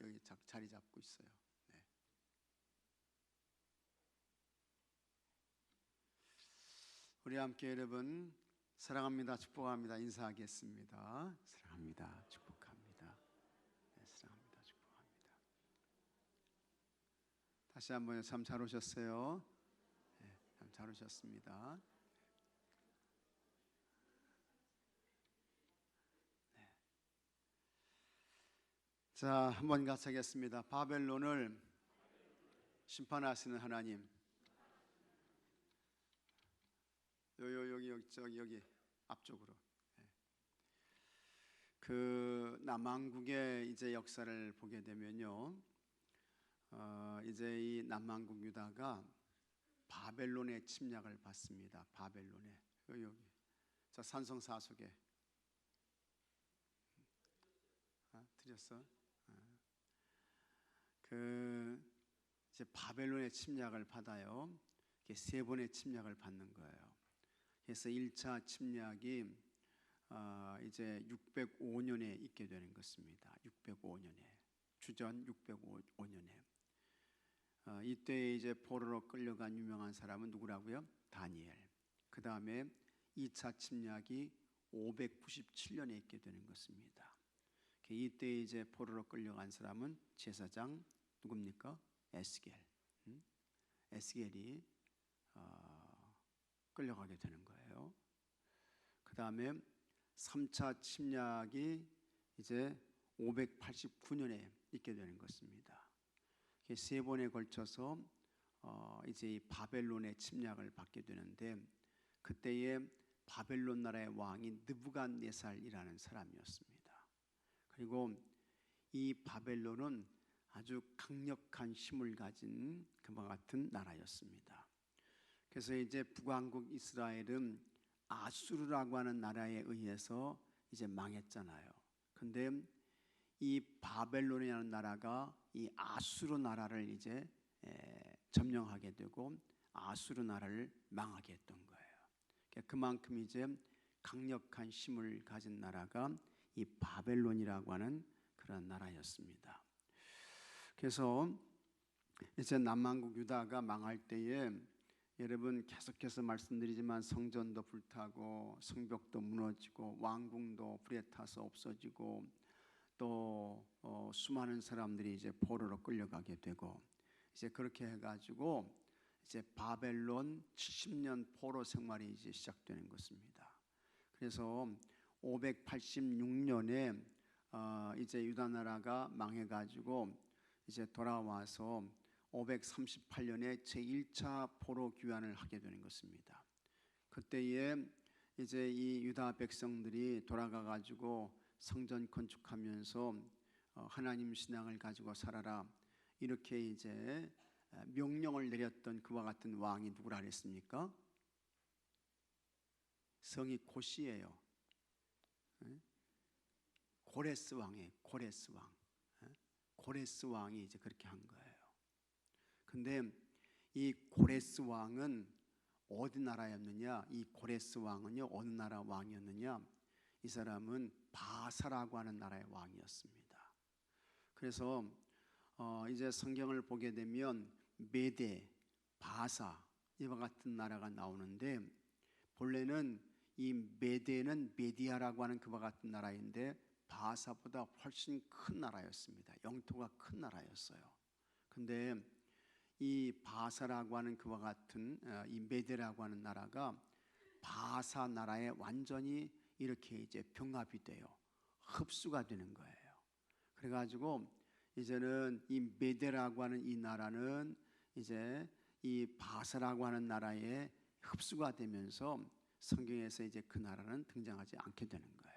여기 자리 잡고 있어요. 네. 우리 함께 여러분 사랑합니다, 축복합니다 인사하겠습니다. 사랑합니다, 축복합니다. 네, 사랑합니다, 축복합니다. 다시 한번 참 잘 오셨어요. 네, 참 잘 오셨습니다. 네. 자, 한번 같이 하겠습니다. 바벨론을 심판하시는 하나님. 여기 앞쪽으로. 네. 그 남왕국의 이제 역사를 보게 되면요, 이제 이 남왕국 유다가 바벨론의 침략을 받습니다. 바벨론에 여기 자 산성사속에 드렸어. 그 이제 바벨론의 침략을 받아요. 이게 세 번의 침략을 받는 거예요. 그래서 1차 침략이 이제 605년에 있게 되는 것입니다. 605년에 주전 605년에 이때 이제 포로로 끌려간 유명한 사람은 누구라고요? 다니엘. 그 다음에 2차 침략이 597년에 있게 되는 것입니다. 이때 이제 포로로 끌려간 사람은 제사장 누굽니까? 에스겔. 에스겔이 끌려가게 되는 거예요. 그 다음에 3차 침략이 이제 589년에 있게 되는 것입니다. 세 번에 걸쳐서 이제 이 바벨론의 침략을 받게 되는데, 그때에 바벨론 나라의 왕이 느부갓네살이라는 사람이었습니다. 그리고 이 바벨론은 아주 강력한 힘을 가진 그와 같은 나라였습니다. 그래서 이제 북왕국 이스라엘은 아수르라고 하는 나라에 의해서 이제 망했잖아요. 근데 이 바벨론이라는 나라가 이 아수르 나라를 이제 점령하게 되고 아수르 나라를 망하게 했던 거예요. 그만큼 이제 강력한 힘을 가진 나라가 이 바벨론이라고 하는 그런 나라였습니다. 그래서 이제 남왕국 유다가 망할 때에 여러분 계속해서 말씀드리지만 성전도 불타고 성벽도 무너지고 왕궁도 불에 타서 없어지고 또 수많은 사람들이 이제 포로로 끌려가게 되고 이제 그렇게 해가지고 이제 바벨론 70년 포로 생활이 이제 시작되는 것입니다. 그래서 586년에 이제 유다 나라가 망해가지고 이제 돌아와서 538년에 제1차 포로 귀환을 하게 되는 것입니다. 그때에 이제 이 유다 백성들이 돌아가 가지고 성전 건축하면서 하나님 신앙을 가지고 살아라 이렇게 이제 명령을 내렸던 그와 같은 왕이 누구라 그랬습니까? 성이 고시예요. 고레스 왕이에요. 고레스 왕. 고레스 왕이 이제 그렇게 한 거예요. 근데 이 고레스 왕은 어디 나라였느냐? 이 고레스 왕은요 어느 나라 왕이었느냐? 이 사람은 바사라고 하는 나라의 왕이었습니다. 그래서 이제 성경을 보게 되면 메데, 바사 이와 같은 나라가 나오는데, 본래는 이 메데는 메디아라고 하는 그와 같은 나라인데 바사보다 훨씬 큰 나라였습니다. 영토가 큰 나라였어요. 근데 이 바사라고 하는 그와 같은 이 메데라고 하는 나라가 바사 나라에 완전히 이렇게 이제 병합이 돼요. 흡수가 되는 거예요. 그래가지고 이제는 이 메데라고 하는 이 나라는 이제 이 바사라고 하는 나라에 흡수가 되면서 성경에서 이제 그 나라는 등장하지 않게 되는 거예요.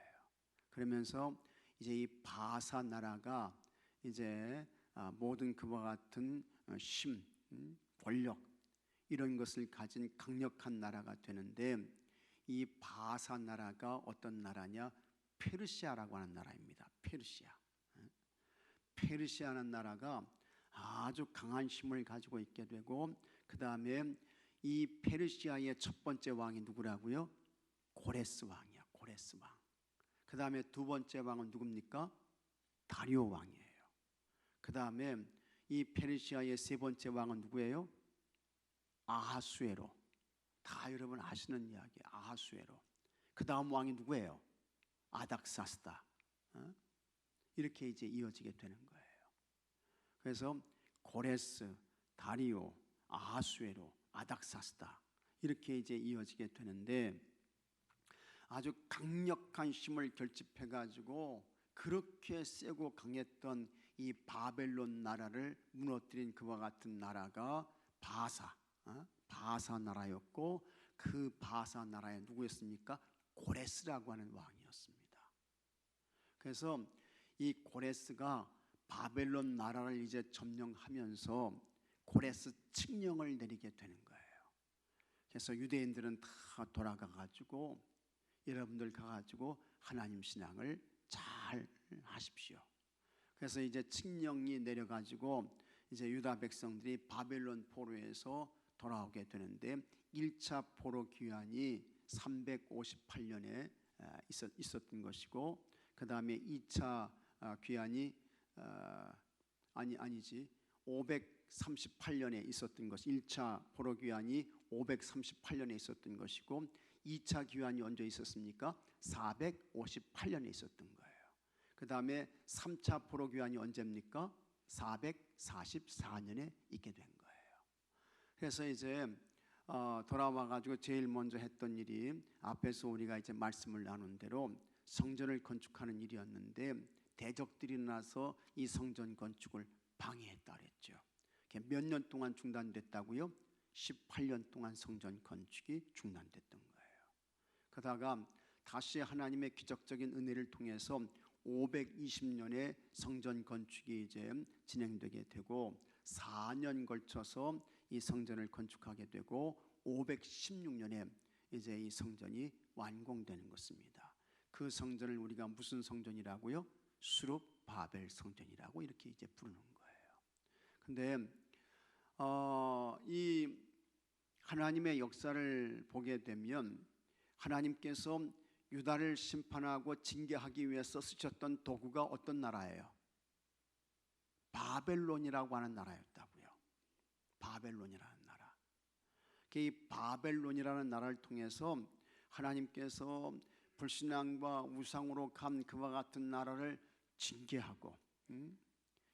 그러면서 이제 이 바사 나라가 이제 모든 그와 같은 힘, 권력 이런 것을 가진 강력한 나라가 되는데, 이 바사 나라가 어떤 나라냐? 페르시아라고 하는 나라입니다. 페르시아라는 나라가 아주 강한 힘을 가지고 있게 되고, 그 다음에 이 페르시아의 첫 번째 왕이 누구라고요? 고레스 왕이야. 고레스 왕. 그 다음에 두 번째 왕은 누굽니까? 다리오 왕이에요. 그 다음에 이 페르시아의 세 번째 왕은 누구예요? 아하수에로. 다 여러분 아시는 이야기. 아하수에로. 그 다음 왕이 누구예요? 아닥사스다. 이렇게 이제 이어지게 되는 거예요. 그래서 고레스, 다리오, 아하수에로, 아닥사스다 이렇게 이제 이어지게 되는데, 아주 강력한 힘을 결집해 가지고 그렇게 세고 강했던 이 바벨론 나라를 무너뜨린 그와 같은 나라가 바사 나라였고, 그 바사 나라에 누구였습니까? 고레스라고 하는 왕이었습니다. 그래서 이 고레스가 바벨론 나라를 이제 점령하면서 고레스 칙령을 내리게 되는 거예요. 그래서 유대인들은 다 돌아가 가지고 여러분들 가가지고 하나님 신앙을 잘 하십시오. 그래서 이제 칙령이 내려가지고 이제 유다 백성들이 바벨론 포로에서 돌아오게 되는데, 1차 포로 귀환이 358년에 있었던 것이고, 그 다음에 2차 귀환이 538년에 있었던 것. 1차 포로 귀환이 538년에 있었던 것이고, 2차 귀환이 언제 있었습니까? 458년에 있었던 거예요. 그 다음에 3차 포로 귀환이 언제입니까? 444년에 있게 된 거예요. 그래서 이제 돌아와 가지고 제일 먼저 했던 일이 앞에서 우리가 이제 말씀을 나눈 대로 성전을 건축하는 일이었는데, 대적들이 나서 이 성전 건축을 방해했다 그랬죠. 몇 년 동안 중단됐다고요? 18년 동안 성전 건축이 중단됐던 거예요. 그러다가 다시 하나님의 기적적인 은혜를 통해서 520년에 성전 건축이 이제 진행되게 되고, 4년 걸쳐서 이 성전을 건축하게 되고, 516년에 이제 이 성전이 완공되는 것입니다. 그 성전을 우리가 무슨 성전이라고요? 수룹 바벨 성전이라고 이렇게 이제 부르는 거예요. 근데 이 하나님의 역사를 보게 되면, 하나님께서 유다를 심판하고 징계하기 위해서 쓰셨던 도구가 어떤 나라예요? 바벨론이라고 하는 나라였다고요. 바벨론이라는 나라. 이 바벨론이라는 나라를 통해서 하나님께서 불신앙과 우상으로 간 그와 같은 나라를 징계하고,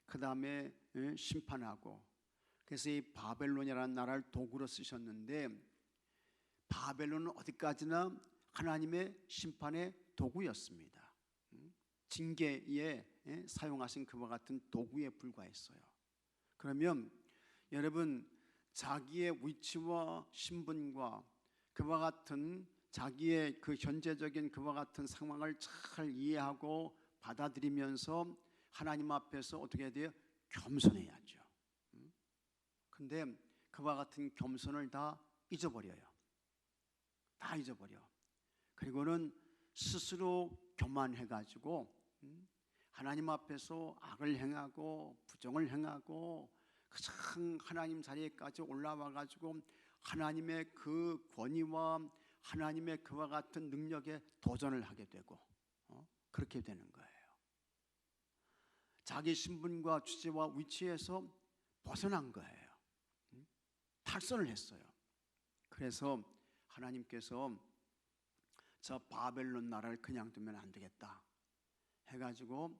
그 다음에 심판하고, 그래서 이 바벨론이라는 나라를 도구로 쓰셨는데, 바벨론은 어디까지나 하나님의 심판의 도구였습니다. 징계에 사용하신 그와 같은 도구에 불과했어요. 그러면 여러분, 자기의 위치와 신분과 그와 같은 자기의 그 현재적인 그와 같은 상황을 잘 이해하고 받아들이면서 하나님 앞에서 어떻게 해야 돼요? 겸손해야죠. 근데 그와 같은 겸손을 다 잊어버려요. 다 잊어버려. 그리고는 스스로 교만해가지고 하나님 앞에서 악을 행하고 부정을 행하고 가장 하나님 자리에까지 올라와가지고 하나님의 그 권위와 하나님의 그와 같은 능력에 도전을 하게 되고 그렇게 되는 거예요. 자기 신분과 주제와 위치에서 벗어난 거예요. 탈선을 했어요. 그래서 하나님께서 저 바벨론 나라를 그냥 두면 안 되겠다 해가지고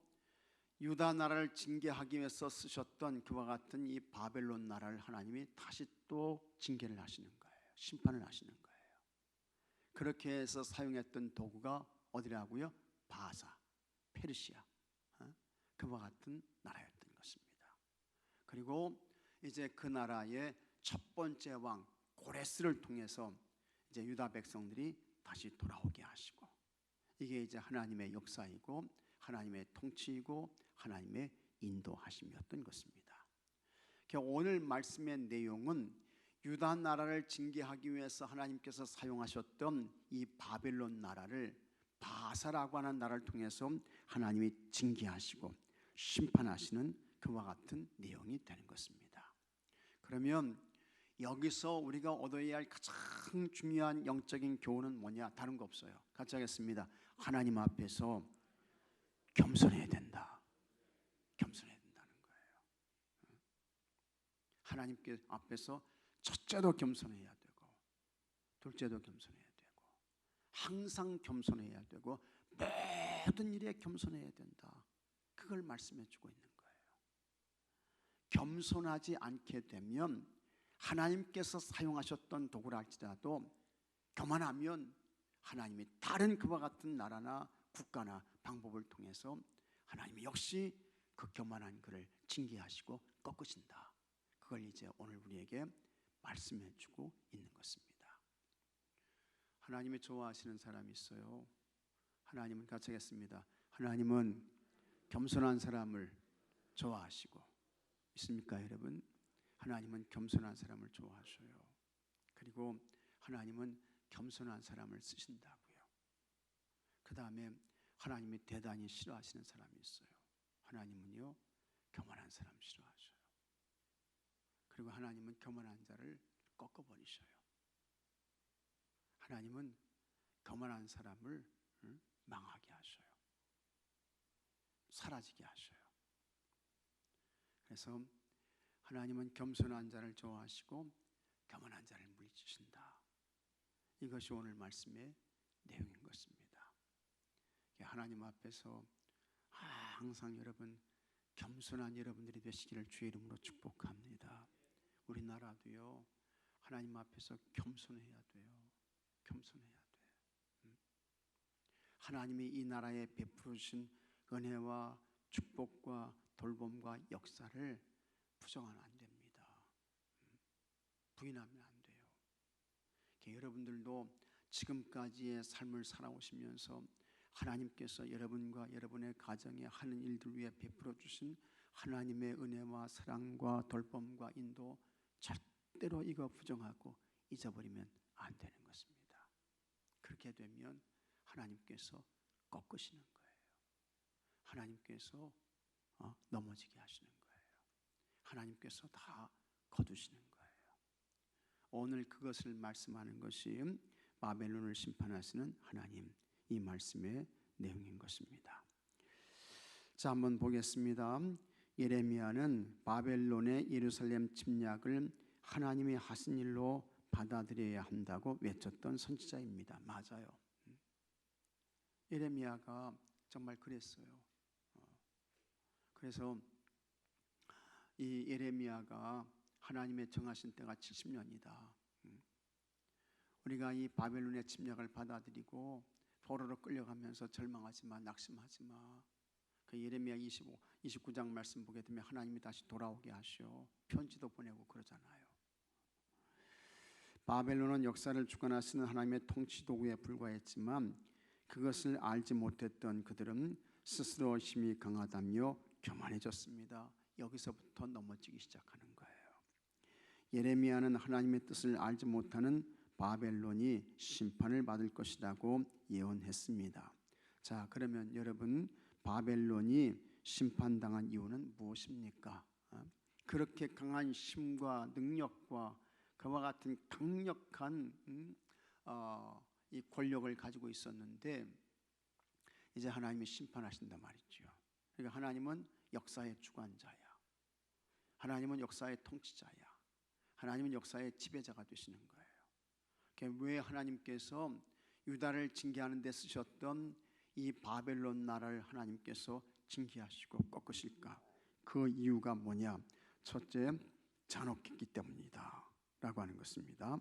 유다 나라를 징계하기 위해서 쓰셨던 그와 같은 이 바벨론 나라를 하나님이 다시 또 징계를 하시는 거예요. 심판을 하시는 거예요. 그렇게 해서 사용했던 도구가 어디라고요? 바사, 페르시아, 그와 같은 나라였던 것입니다. 그리고 이제 그 나라의 첫 번째 왕 고레스를 통해서 이제 유다 백성들이 다시 돌아오게 하시고, 이게 이제 하나님의 역사이고 하나님의 통치이고 하나님의 인도하심이었던 것입니다. 오늘 말씀의 내용은 유다 나라를 징계하기 위해서 하나님께서 사용하셨던 이 바벨론 나라를 바사라고 하는 나라를 통해서 하나님이 징계하시고 심판하시는 그와 같은 내용이 되는 것입니다. 그러면 여기서 우리가 얻어야 할 가장 중요한 영적인 교훈은 뭐냐? 다른 거 없어요. 같이 하겠습니다. 하나님 앞에서 겸손해야 된다. 겸손해야 된다는 거예요. 하나님께 앞에서 첫째도 겸손해야 되고 둘째도 겸손해야 되고 항상 겸손해야 되고 모든 일에 겸손해야 된다. 그걸 말씀해 주고 있는 거예요. 겸손하지 않게 되면 하나님께서 사용하셨던 도구라 할지라도 교만하면 하나님이 다른 그와 같은 나라나 국가나 방법을 통해서 하나님이 역시 그 교만한 그를 징계하시고 꺾으신다. 그걸 이제 오늘 우리에게 말씀해 주고 있는 것입니다. 하나님이 좋아하시는 사람이 있어요. 하나님은 같이 하겠습니다. 하나님은 겸손한 사람을 좋아하시고 있습니까, 여러분? 하나님은 겸손한 사람을 좋아하셔요. 그리고 하나님은 겸손한 사람을 쓰신다고요. 그 다음에 하나님이 대단히 싫어하시는 사람이 있어요. 하나님은요, 교만한 사람 싫어하셔요. 그리고 하나님은 교만한 자를 꺾어버리셔요. 하나님은 교만한 사람을 망하게 하셔요. 사라지게 하셔요. 그래서 하나님은 겸손한 자를 좋아하시고 교만한 자를 물리치신다. 이것이 오늘 말씀의 내용인 것입니다. 하나님 앞에서 항상 여러분 겸손한 여러분들이 되시기를 주의 이름으로 축복합니다. 우리나라도요, 하나님 앞에서 겸손해야 돼요. 겸손해야 돼. 하나님이 이 나라에 베풀어 주신 은혜와 축복과 돌봄과 역사를 부정하면 안 됩니다. 부인하면 안 돼요. 여러분들도 지금까지의 삶을 살아오시면서 하나님께서 여러분과 여러분의 가정에 하는 일들 위해 베풀어 주신 하나님의 은혜와 사랑과 돌봄과 인도 절대로 이거 부정하고 잊어버리면 안 되는 것입니다. 그렇게 되면 하나님께서 꺾으시는 거예요. 하나님께서 넘어지게 하시는 거예요. 하나님께서 다 거두시는 거예요. 오늘 그것을 말씀하는 것이 바벨론을 심판하시는 하나님, 이 말씀의 내용인 것입니다. 자, 한번 보겠습니다. 예레미야는 바벨론의 예루살렘 침략을 하나님이 하신 일로 받아들여야 한다고 외쳤던 선지자입니다. 맞아요. 예레미야가 정말 그랬어요. 그래서 이 예레미야가 하나님의 정하신 때가 70년이다. 우리가 이 바벨론의 침략을 받아들이고 포로로 끌려가면서 절망하지 마, 낙심하지 마. 그 예레미야 29장 말씀 보게 되면 하나님이 다시 돌아오게 하시오. 편지도 보내고 그러잖아요. 바벨론은 역사를 주관하시는 하나님의 통치 도구에 불과했지만 그것을 알지 못했던 그들은 스스로 힘이 강하다며 교만해졌습니다. 여기서부터 넘어지기 시작하는 거예요. 예레미야는 하나님의 뜻을 알지 못하는 바벨론이 심판을 받을 것이라고 예언했습니다. 자, 그러면 여러분, 바벨론이 심판당한 이유는 무엇입니까? 그렇게 강한 힘과 능력과 그와 같은 강력한 이 권력을 가지고 있었는데 이제 하나님이 심판하신단 말이죠. 그러니까 하나님은 역사의 주관자야. 하나님은 역사의 통치자야. 하나님은 역사의 지배자가 되시는 거예요. 왜 하나님께서 유다를 징계하는 데 쓰셨던 이 바벨론 나라를 하나님께서 징계하시고 꺾으실까? 그 이유가 뭐냐? 첫째, 잔혹했기 때문이다 라고 하는 것입니다.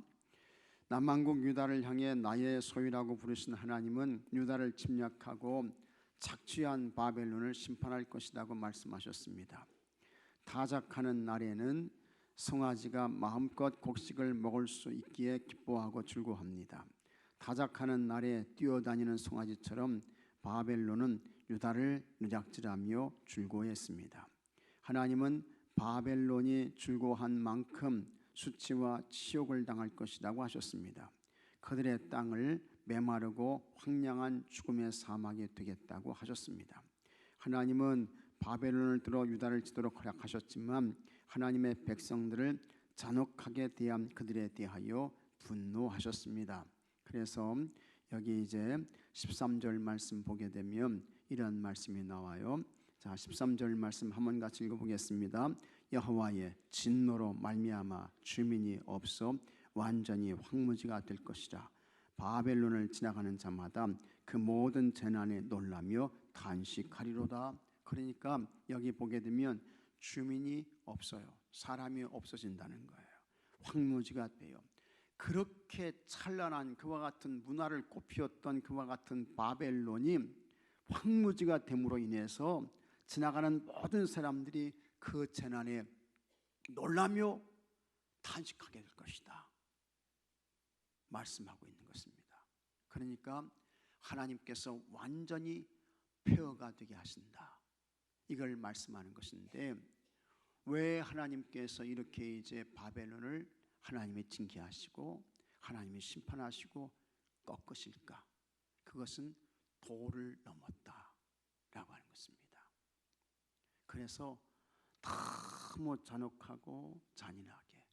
남왕국 유다를 향해 나의 소유라고 부르신 하나님은 유다를 침략하고 착취한 바벨론을 심판할 것이라고 말씀하셨습니다. 타작하는 날에는 송아지가 마음껏 곡식을 먹을 수 있기에 기뻐하고 즐거워합니다. 타작하는 날에 뛰어다니는 송아지처럼 바벨론은 유다를 느작질하며 즐거워했습니다. 하나님은 바벨론이 즐거워한 만큼 수치와 치욕을 당할 것이라고 하셨습니다. 그들의 땅을 메마르고 황량한 죽음의 사막이 되겠다고 하셨습니다. 하나님은 바벨론을 들어 유다를 치도록 허락하셨지만 하나님의 백성들을 잔혹하게 대한 그들에 대하여 분노하셨습니다. 그래서 여기 이제 13절 말씀 보게 되면 이런 말씀이 나와요. 자, 13절 말씀 한번 같이 읽어보겠습니다. 여호와의 진노로 말미암아 주민이 없어 완전히 황무지가 될 것이라. 바벨론을 지나가는 자마다 그 모든 재난에 놀라며 탄식하리로다. 그러니까 여기 보게 되면 주민이 없어요. 사람이 없어진다는 거예요. 황무지가 돼요. 그렇게 찬란한 그와 같은 문화를 꽃피웠던 그와 같은 바벨론이 황무지가 됨으로 인해서 지나가는 모든 사람들이 그 재난에 놀라며 탄식하게 될 것이다 말씀하고 있는 것입니다. 그러니까 하나님께서 완전히 폐허가 되게 하신다, 이걸 말씀하는 것인데, 왜 하나님께서 이렇게 이제 바벨론을 하나님이 징계하시고 하나님이 심판하시고 꺾으실까? 그것은 도를 넘었다라고 하는 것입니다. 그래서 너무 잔혹하고 잔인하게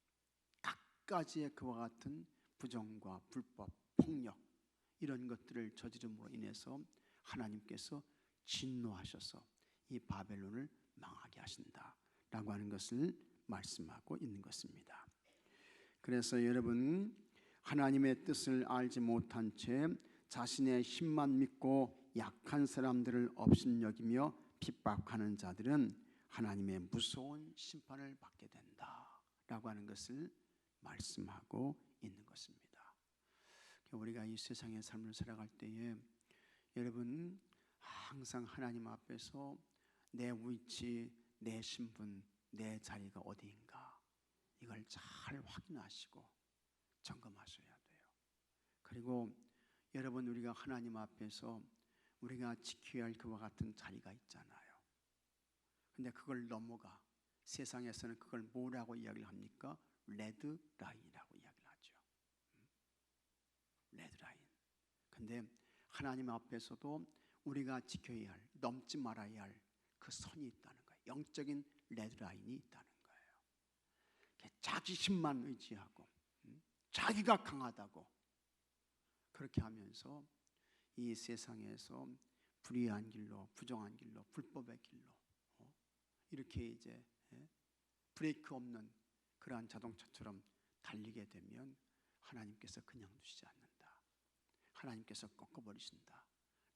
갖가지의 그와 같은 부정과 불법, 폭력 이런 것들을 저지름으로 인해서 하나님께서 진노하셔서 이 바벨론을 망하게 하신다라고 하는 것을 말씀하고 있는 것입니다. 그래서 여러분, 하나님의 뜻을 알지 못한 채 자신의 힘만 믿고 약한 사람들을 업신여기며 핍박하는 자들은 하나님의 무서운 심판을 받게 된다라고 하는 것을 말씀하고 있는 것입니다. 우리가 이 세상의 삶을 살아갈 때에 여러분, 항상 하나님 앞에서 내 위치, 내 신분, 내 자리가 어디인가, 이걸 잘 확인하시고 점검하셔야 돼요. 그리고 여러분, 우리가 하나님 앞에서 우리가 지켜야 할 그와 같은 자리가 있잖아요. 근데 그걸 넘어가 세상에서는 그걸 뭐라고 이야기를 합니까? 레드 라인이라고 이야기를 하죠. 레드 라인. 근데 하나님 앞에서도 우리가 지켜야 할, 넘지 말아야 할 그 선이 있다는 거예요. 영적인 레드 라인이 있다는 거예요. 자기 힘만 의지하고 자기가 강하다고 그렇게 하면서 이 세상에서 불의한 길로, 부정한 길로, 불법의 길로 이렇게 이제 브레이크 없는 그러한 자동차처럼 달리게 되면 하나님께서 그냥 두시지 않는다, 하나님께서 꺾어버리신다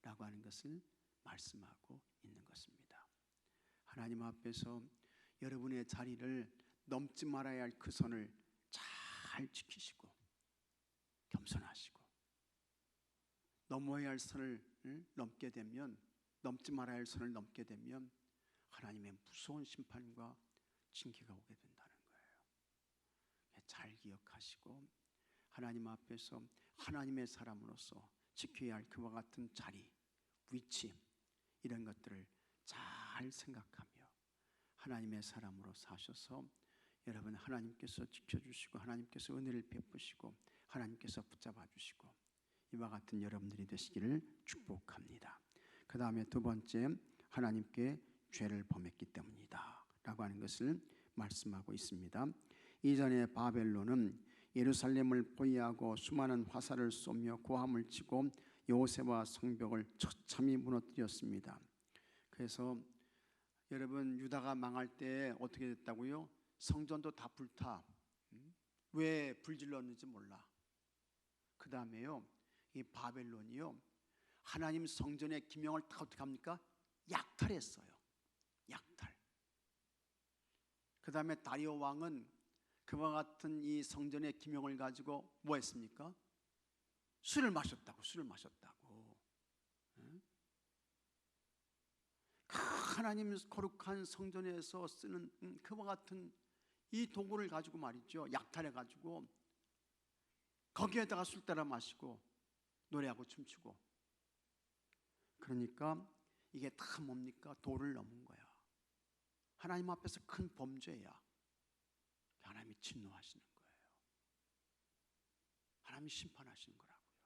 라고 하는 것을 말씀하고 있는 것입니다. 하나님 앞에서 여러분의 자리를 넘지 말아야 할 그 선을 잘 지키시고 겸손하시고, 넘어야 할 선을 넘게 되면, 넘지 말아야 할 선을 넘게 되면 하나님의 무서운 심판과 징계가 오게 된다는 거예요. 잘 기억하시고 하나님 앞에서 하나님의 사람으로서 지켜야 할 그와 같은 자리, 위치 이런 것들을 잘 생각하며 하나님의 사람으로 사셔서 여러분, 하나님께서 지켜주시고 하나님께서 은혜를 베푸시고 하나님께서 붙잡아 주시고 이와 같은 여러분들이 되시기를 축복합니다. 그 다음에 두 번째, 하나님께 죄를 범했기 때문이다 라고 하는 것을 말씀하고 있습니다. 이전에 바벨론은 예루살렘을 포위하고 수많은 화살을 쏘며 고함을 치고 요새와 성벽을 처참히 무너뜨렸습니다. 그래서 여러분, 유다가 망할 때 어떻게 됐다고요? 성전도 다 불타. 왜 불질렀는지 몰라. 그 다음에요, 이 바벨론이요, 하나님 성전의 기명을 다 어떻게 합니까? 약탈했어요. 약탈. 그 다음에 다리오 왕은 그와 같은 이 성전의 기명을 가지고 뭐 했습니까? 술을 마셨다고. 하나님 거룩한 성전에서 쓰는 그와 같은 이 도구를 가지고 말이죠, 약탈해가지고 거기에다가 술 따라 마시고 노래하고 춤추고, 그러니까 이게 다 뭡니까? 도를 넘은 거야. 하나님 앞에서 큰 범죄야. 하나님이 진노하시는 거예요. 하나님이 심판하시는 거라고요.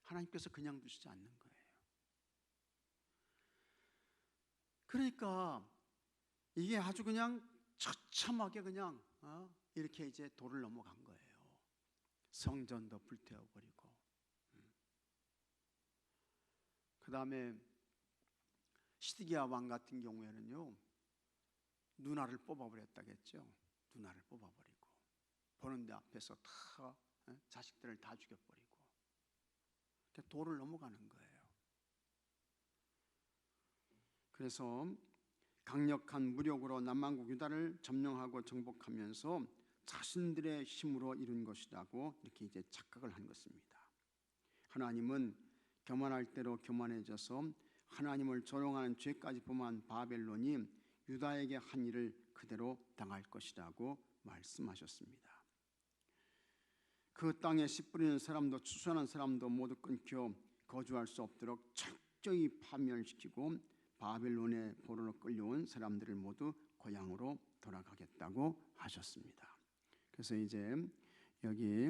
하나님께서 그냥 두시지 않는 거예요. 그러니까 이게 아주 그냥 처참하게 그냥 이렇게 이제 도를 넘어간 거예요. 성전도 불태워버리고, 그 다음에 시드기야 왕 같은 경우에는요, 누나를 뽑아버렸다겠죠. 누나를 뽑아버리고 보는 데 앞에서 다 자식들을 다 죽여버리고 도를 넘어가는 거예요. 그래서 강력한 무력으로 남왕국 유다를 점령하고 정복하면서 자신들의 힘으로 이룬 것이라고 이렇게 이제 착각을 한 것입니다. 하나님은 교만할 대로 교만해져서 하나님을 조롱하는 죄까지 범한 바벨론이 유다에게 한 일을 그대로 당할 것이라고 말씀하셨습니다. 그 땅에 씨 뿌리는 사람도 추수하는 사람도 모두 끊겨 거주할 수 없도록 철저히 파멸시키고 바벨론의 포로로 끌려온 사람들을 모두 고향으로 돌아가겠다고 하셨습니다. 그래서 이제 여기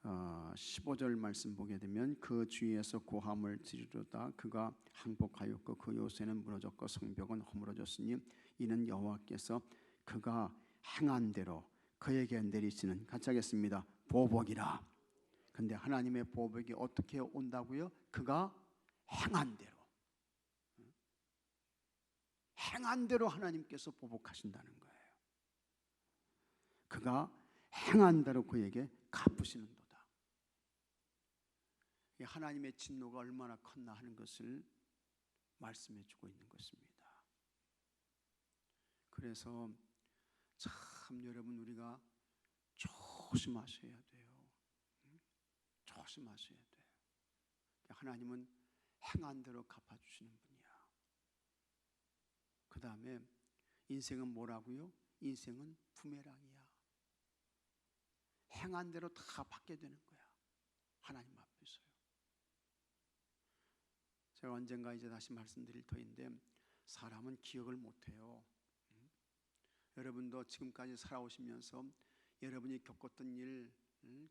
15절 말씀 보게 되면 그 주위에서 고함을 지르다 그가 항복하였고 그 요새는 무너졌고 성벽은 허물어졌으니 이는 여호와께서 그가 행한 대로 그에게 내리시는, 같이 하겠습니다, 보복이라. 근데 하나님의 보복이 어떻게 온다고요? 그가 행한 대로, 행한 대로 하나님께서 보복하신다는 거예요. 그가 행한 대로 그에게 갚으시는 도다. 하나님의 진노가 얼마나 컸나 하는 것을 말씀해 주고 있는 것입니다. 그래서 참 여러분, 우리가 조심하셔야 돼요. 조심하셔야 돼요. 하나님은 행한 대로 갚아주시는 분이야. 그 다음에 인생은 뭐라고요? 인생은 부메랑이야. 행한 대로 다 받게 되는 거야, 하나님 앞에서요. 제가 언젠가 이제 다시 말씀드릴 터인데, 사람은 기억을 못해요. 여러분도 지금까지 살아오시면서 여러분이 겪었던 일,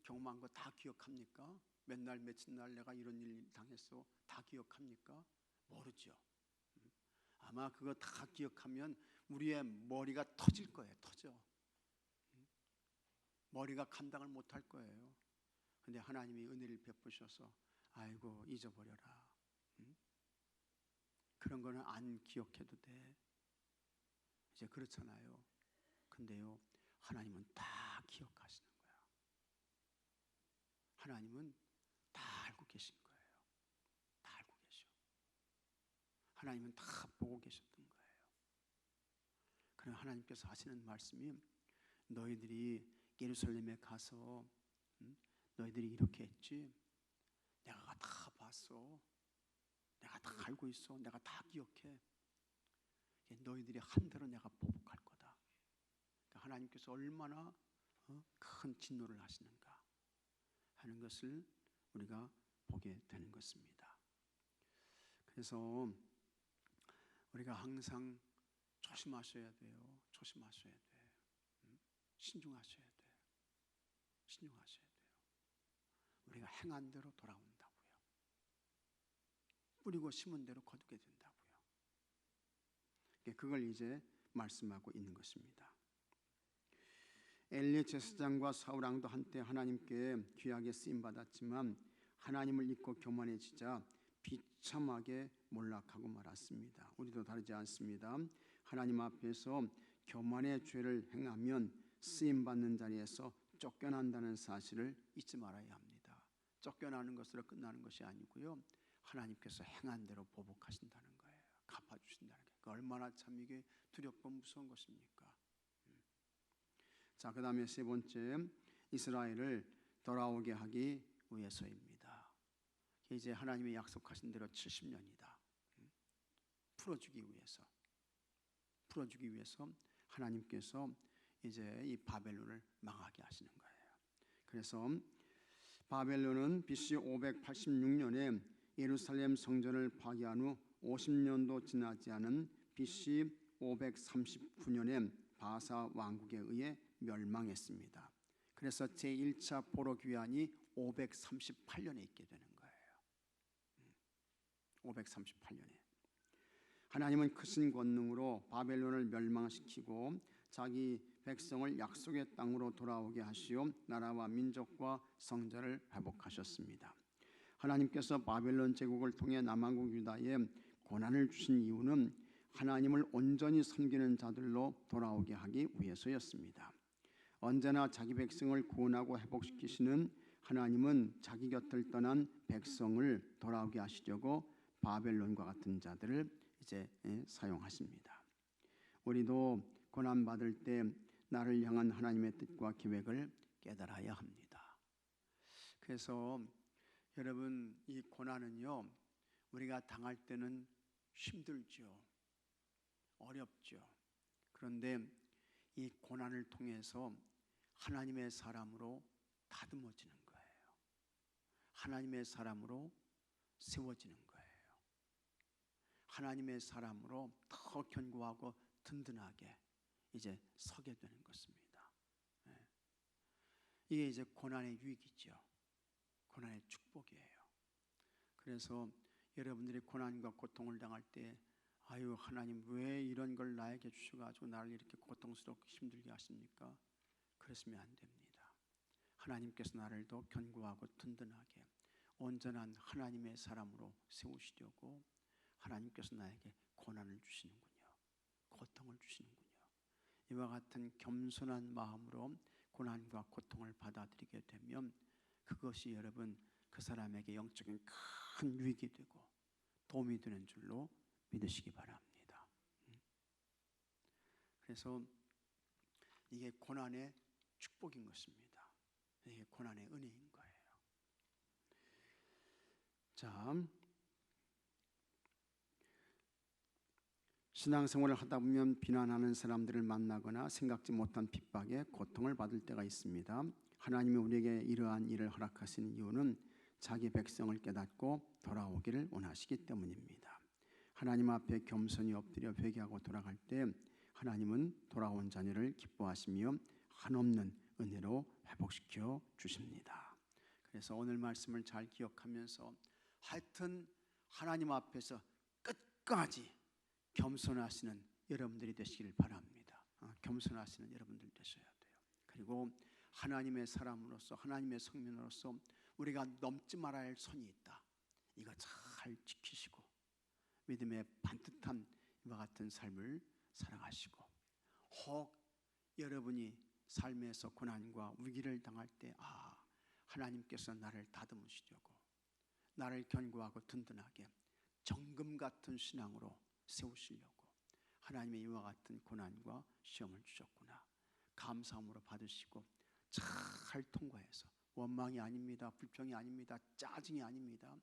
경험한 거 다 기억합니까? 몇 날 며칠 날 내가 이런 일 당했어, 다 기억합니까? 모르죠. 아마 그거 다 기억하면 우리의 머리가 터질 거예요. 터져. 머리가 감당을 못할 거예요. 근데 하나님이 은혜를 베푸셔서 아이고 잊어버려라, 그런 거는 안 기억해도 돼, 이제 그렇잖아요. 근데요, 하나님은 다 기억하시는 거야. 하나님은 다 알고 계신 거예요. 다 알고 계셔. 하나님은 다 보고 계셨던 거예요. 그럼 하나님께서 하시는 말씀이, 너희들이 예루살렘에 가서 너희들이 이렇게 했지, 내가 다 봤어, 내가 다 알고 있어, 내가 다 기억해, 너희들이 한 대로 내가 보복할 거다. 그러니까 하나님께서 얼마나 큰 진노를 하시는가 하는 것을 우리가 보게 되는 것입니다. 그래서 우리가 항상 조심하셔야 돼요. 조심하셔야 돼요. 신중하셔야 돼요. 신중하셔야 돼요. 우리가 행한 대로 돌아온다고요. 뿌리고 심은 대로 거두게 된다고요. 그걸 이제 말씀하고 있는 것입니다. 엘리 제사장과 사울 왕도 한때 하나님께 귀하게 쓰임 받았지만 하나님을 잊고 교만해지자 비참하게 몰락하고 말았습니다. 우리도 다르지 않습니다. 하나님 앞에서 교만의 죄를 행하면 쓰임 받는 자리에서 쫓겨난다는 사실을 잊지 말아야 합니다. 쫓겨나는 것으로 끝나는 것이 아니고요, 하나님께서 행한 대로 보복하신다는 거예요. 갚아주신다는 게 얼마나 참 이게 두렵고 무서운 것입니까? 자, 그 다음에 세 번째, 이스라엘을 돌아오게 하기 위해서입니다. 이제 하나님이 약속하신 대로 70년이다. 풀어주기 위해서 하나님께서 이제 이 바벨론을 망하게 하시는 거예요. 그래서 바벨론은 BC 586년에 예루살렘 성전을 파괴한 후 50년도 지나지 않은 BC 539년에 바사 왕국에 의해 멸망했습니다. 그래서 제1차 포로 귀환이 538년에 있게 되는 거예요. 538년에 하나님은 크신 권능으로 바벨론을 멸망시키고 자기 백성을 약속의 땅으로 돌아오게 하시어 나라와 민족과 성전을 회복하셨습니다. 하나님께서 바벨론 제국을 통해 남왕국 유다에 고난을 주신 이유는 하나님을 온전히 섬기는 자들로 돌아오게 하기 위해서였습니다. 언제나 자기 백성을 구원하고 회복시키시는 하나님은 자기 곁을 떠난 백성을 돌아오게 하시려고 바벨론과 같은 자들을 이제 사용하십니다. 우리도 고난 받을 때 나를 향한 하나님의 뜻과 계획을 깨달아야 합니다. 그래서 여러분, 이 고난은요, 우리가 당할 때는 힘들죠, 어렵죠. 그런데 이 고난을 통해서 하나님의 사람으로 다듬어지는 거예요. 하나님의 사람으로 세워지는 거예요. 하나님의 사람으로 더 견고하고 든든하게 이제 서게 되는 것입니다. 이게 이제 고난의 유익이죠. 고난의 축복이에요. 그래서 여러분들이 고난과 고통을 당할 때 아유, 하나님 왜 이런 걸 나에게 주셔가지고 나를 이렇게 고통스럽고 힘들게 하십니까? 그러시면 안 됩니다. 하나님께서 나를 더 견고하고 든든하게 온전한 하나님의 사람으로 세우시려고 하나님께서 나에게 고난을 주시는군요. 고통을 주시는군요. 이와 같은 겸손한 마음으로 고난과 고통을 받아들이게 되면 그것이 여러분 그 사람에게 영적인 큰 유익이 되고 도움이 되는 줄로 믿으시기 바랍니다. 그래서 이게 고난의 축복인 것입니다. 이게 고난의 은혜인 거예요. 자, 신앙생활을 하다 보면 비난하는 사람들을 만나거나 생각지 못한 핍박에 고통을 받을 때가 있습니다. 하나님이 우리에게 이러한 일을 허락하시는 이유는 자기 백성을 깨닫고 돌아오기를 원하시기 때문입니다. 하나님 앞에 겸손히 엎드려 회개하고 돌아갈 때 하나님은 돌아온 자녀를 기뻐하시며 한없는 은혜로 회복시켜 주십니다. 그래서 오늘 말씀을 잘 기억하면서 하여튼 하나님 앞에서 끝까지 겸손하시는 여러분들이 되시길 바랍니다. 겸손하시는 여러분들 되셔야 돼요. 그리고 하나님의 사람으로서 하나님의 성민으로서 우리가 넘지 말아야 할 선이 있다. 이거 잘 지키시고 믿음의 반듯한 이와 같은 삶을 살아가시고 혹 여러분이 삶에서 고난과 위기를 당할 때 하나님께서 나를 다듬으시려고 나를 견고하고 든든하게 정금 같은 신앙으로 세우시려고 하나님의 이와 같은 고난과 시험을 주셨구나. 감사함으로 받으시고 잘 통과해서 원망이 아닙니다. 불평이 아닙니다. 짜증이 아닙니다.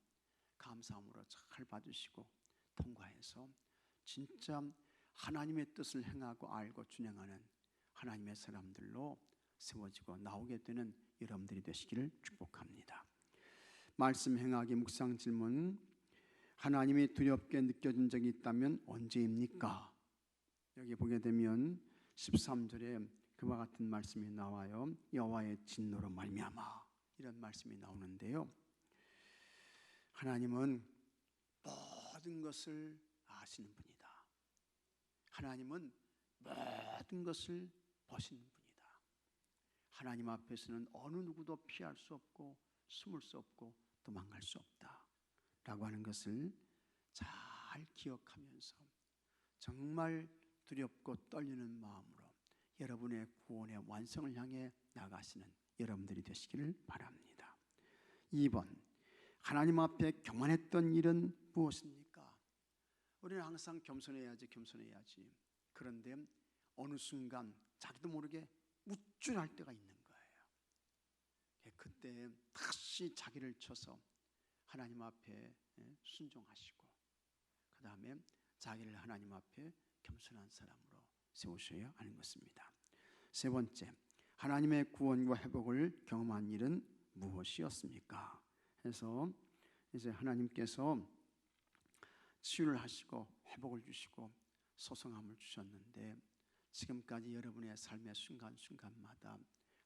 감사함으로 잘 받으시고 통과해서 진짜 하나님의 뜻을 행하고 알고 준행하는 하나님의 사람들로 세워지고 나오게 되는 여러분들이 되시기를 축복합니다. 말씀 행하기 묵상 질문. 하나님이 두렵게 느껴진 적이 있다면 언제입니까? 여기 보게 되면 13절에 그와 같은 말씀이 나와요. 여호와의 진노로 말미암아 이런 말씀이 나오는데요. 하나님은 모든 것을 아시는 분이다. 하나님은 모든 것을 보시는 분이다. 하나님 앞에서는 어느 누구도 피할 수 없고 숨을 수 없고 도망갈 수 없다 라고 하는 것을 잘 기억하면서 정말 두렵고 떨리는 마음으로 여러분의 구원의 완성을 향해 나가시는 여러분들이 되시기를 바랍니다. 2번, 하나님 앞에 교만했던 일은 무엇입니까? 우리는 항상 겸손해야지. 그런데 어느 순간 자기도 모르게 우쭐할 때가 있는 거예요. 그때 다시 자기를 쳐서 하나님 앞에 순종하시고 그 다음에 자기를 하나님 앞에 겸손한 사람으로 세우셔야 하는 것입니다. 세 번째, 하나님의 구원과 회복을 경험한 일은 무엇이었습니까? 해서 이제 하나님께서 치유를 하시고 회복을 주시고 소성함을 주셨는데 지금까지 여러분의 삶의 순간순간마다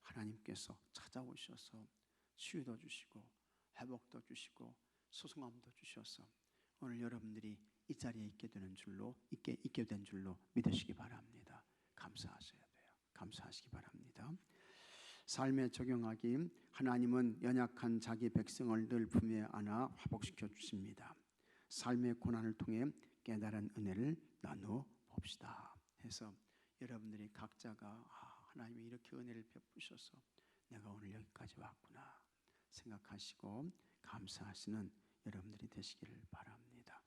하나님께서 찾아오셔서 치유도 주시고 회복도 주시고 소성함도 주셔서 오늘 여러분들이 이 자리에 있게 된 줄로 믿으시기 바랍니다. 감사하셔야 돼요. 감사하시기 바랍니다. 삶에 적용하기. 하나님은 연약한 자기 백성을 늘 품에 안아 회복시켜 주십니다. 삶의 고난을 통해 깨달은 은혜를 나누어 봅시다. 해서 여러분들이 각자가 하나님이 이렇게 은혜를 베푸셔서 내가 오늘 여기까지 왔구나 생각하시고 감사하시는 여러분들이 되시기를 바랍니다.